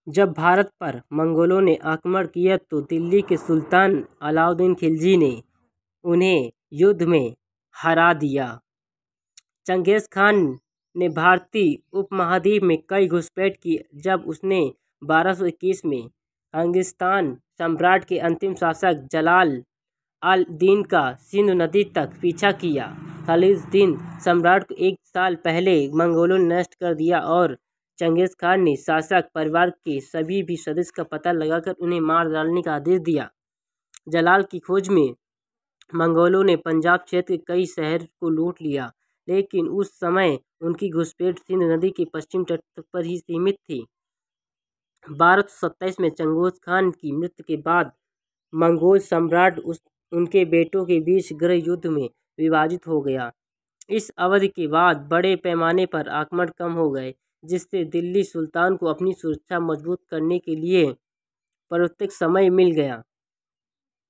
जब भारत पर मंगोलों ने आक्रमण किया तो दिल्ली के सुल्तान अलाउद्दीन खिलजी ने उन्हें युद्ध में हरा दिया। चंगेज़ खान ने भारतीय उपमहाद्वीप में कई घुसपैठ की जब उसने 1221 में किर्गिस्तान सम्राट के अंतिम शासक जलाल अल दीन का सिंधु नदी तक पीछा किया। खिलजी सम्राट को एक साल पहले मंगोलों ने नष्ट कर दिया और चंगेज़ खान ने शासक परिवार के सभी भी सदस्य का पता लगाकर उन्हें मार डालने का आदेश दिया। जलाल की खोज में मंगोलों ने पंजाब क्षेत्र के कई शहर को लूट लिया, लेकिन उस समय उनकी घुसपैठ सिंधु नदी के पश्चिम तट पर ही सीमित थी। 1227 में चंगेज़ खान की मृत्यु के बाद मंगोल सम्राट उनके बेटों के बीच गृह युद्ध में विभाजित हो गया। इस अवधि के बाद बड़े पैमाने पर आक्रमण कम हो गए, जिससे दिल्ली सुल्तान को अपनी सुरक्षा मजबूत करने के लिए पर्याप्त समय मिल गया।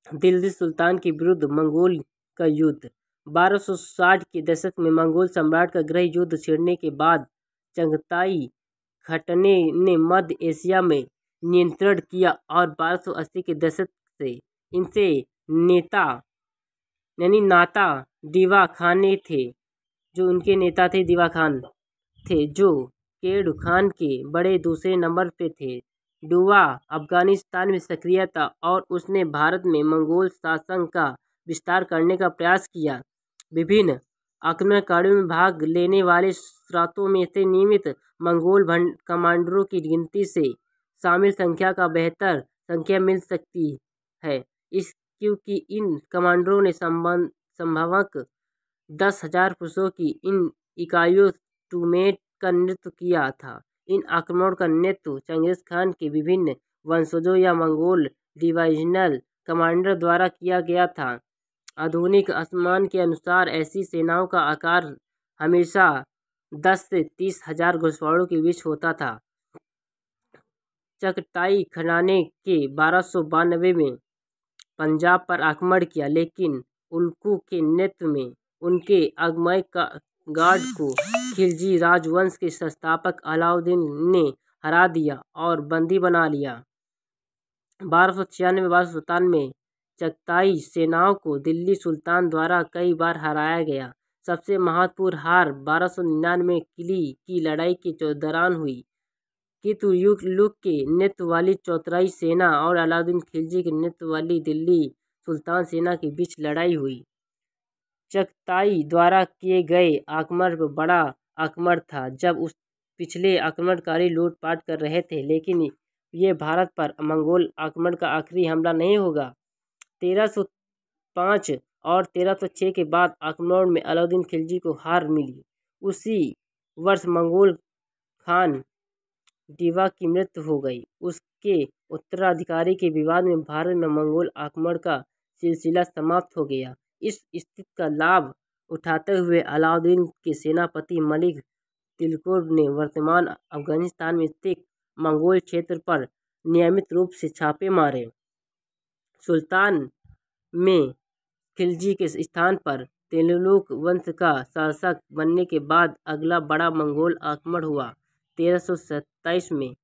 दिल्ली सुल्तान के विरुद्ध मंगोल का युद्ध 1260 के दशक में मंगोल सम्राट का गृह युद्ध छिड़ने के बाद चगताई खटने ने मध्य एशिया में नियंत्रण किया और 1280 के दशक से इनसे नाता दीवा खान थे, जो केडू खान के बड़े दूसरे नंबर पे थे। डुवा अफगानिस्तान में सक्रिय था और उसने भारत में मंगोल शासन का विस्तार करने का प्रयास किया। विभिन्न आक्रमणकारियों में भाग लेने वाले स्रोतों में से नियमित मंगोल कमांडरों की गिनती से शामिल संख्या का बेहतर संख्या मिल सकती है, क्योंकि इन कमांडरों ने संभवतः 10,000 पुरुषों की इन इकाइयों टूमेट का नेतृत्व किया था। इन आक्रमणों का नेतृत्व चंगेज़ खान के विभिन्न वंशजों या मंगोल डिवीजनल कमांडर द्वारा किया गया था। आधुनिक अनुमान के अनुसार ऐसी सेनाओं का आकार हमेशा 10 से 30,000 घुड़सवारों के बीच होता था। चगताई खटने के 1292 में पंजाब पर आक्रमण किया, लेकिन उल्कू के नेतृत्व में उनके अगुआई गार्ड को खिलजी राजवंश के संस्थापक अलाउद्दीन ने हरा दिया और बंदी बना लिया। 1296-1297 में चगताई सेनाओं को दिल्ली सुल्तान द्वारा कई बार हराया गया। सबसे महत्वपूर्ण हार 1299 किली की लड़ाई के दौरान हुई। तुगलक के नेतृत्व वाली चौथाई सेना और अलाउद्दीन खिलजी के नेतृत्व वाली दिल्ली सुल्तान सेना के बीच लड़ाई हुई। चगताई द्वारा किए गए आक्रमण बड़ा आक्रमण था, जब पिछले आक्रमणकारी लूटपाट कर रहे थे, लेकिन ये भारत पर मंगोल आक्रमण का आखिरी हमला नहीं होगा। 1305 और 1306 के बाद आक्रमण में अलाउद्दीन खिलजी को हार मिली। उसी वर्ष मंगोल खान दीवा की मृत्यु हो गई। उसके उत्तराधिकारी के विवाद में भारत में मंगोल आक्रमण का सिलसिला समाप्त हो गया। इस स्थिति का लाभ उठाते हुए अलाउद्दीन के सेनापति मलिक तिलकुर ने वर्तमान अफगानिस्तान में स्थित मंगोल क्षेत्र पर नियमित रूप से छापे मारे। सुल्तान में खिलजी के स्थान पर तुगलक वंश का शासक बनने के बाद अगला बड़ा मंगोल आक्रमण हुआ। 1327 में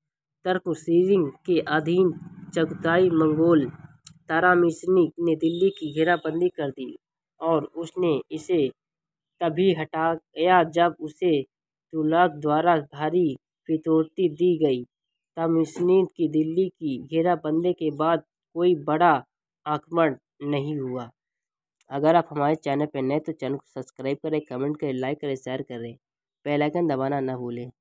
तुर्कमेनिस्तान के अधीन चगताई मंगोल तारामिस्नी ने दिल्ली की घेराबंदी कर दी और उसने इसे तभी हटाया जब उसे तुगलक द्वारा भारी फितौती दी गई। तारामिस्नी की दिल्ली की घेराबंदी के बाद कोई बड़ा आक्रमण नहीं हुआ। अगर आप हमारे चैनल पर नए तो चैनल को सब्सक्राइब करें, कमेंट करें, लाइक करें, शेयर करें, बेल आइकन दबाना ना भूलें।